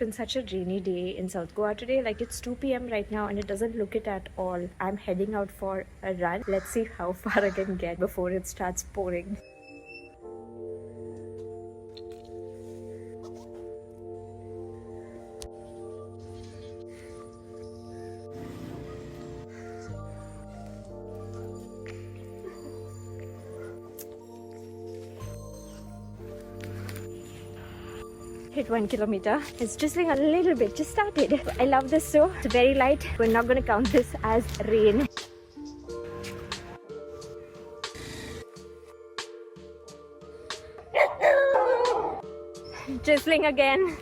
been such a rainy day in South Goa today. Like, it's 2 p.m. right now and it doesn't look it at all. I'm heading out for a run. Let's see how far I can get before it starts pouring. Hit 1 kilometer. It's drizzling a little bit, just started. I love this though. It's very light. We're not going to count this as rain. Drizzling again.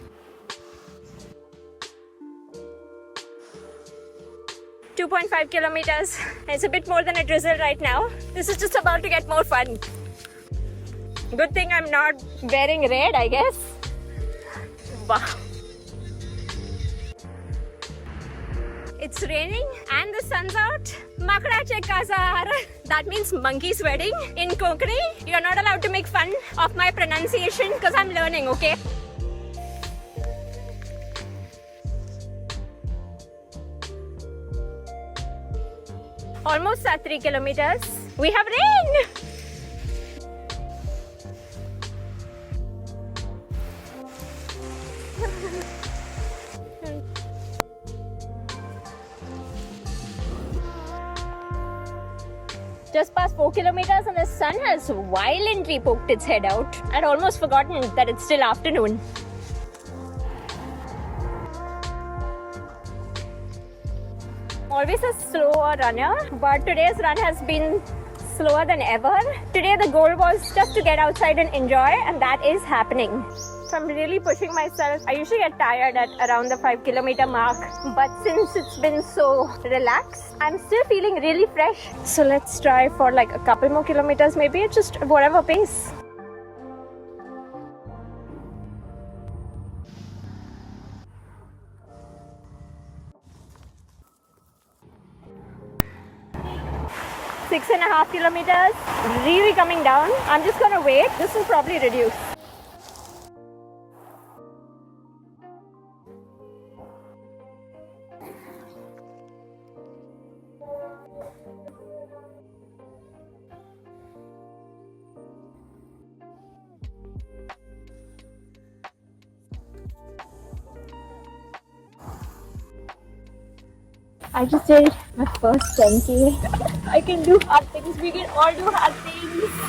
2.5 kilometers. It's a bit more than a drizzle right now. This is just about to get more fun. Good thing I'm not wearing red, I guess. Wow. It's raining and the sun's out. Makra Chekazar. That means monkey's wedding in Konkani. You're not allowed to make fun of my pronunciation because I'm learning, okay? Almost at 3 kilometers. We have rain! Just past 4 kilometers and the sun has violently poked its head out. I'd almost forgotten that it's still afternoon. Always a slower runner, but today's run has been slower than ever. Today the goal was just to get outside and enjoy, and that is happening. So I'm really pushing myself. I usually get tired at around the 5 kilometer mark, but since it's been so relaxed, I'm still feeling really fresh. So let's try for like a couple more kilometers, maybe just whatever pace. Six and a half kilometers, really coming down. I'm just gonna wait. This will probably reduce. I just did my first 10K. I can do hard things. We can all do hard things.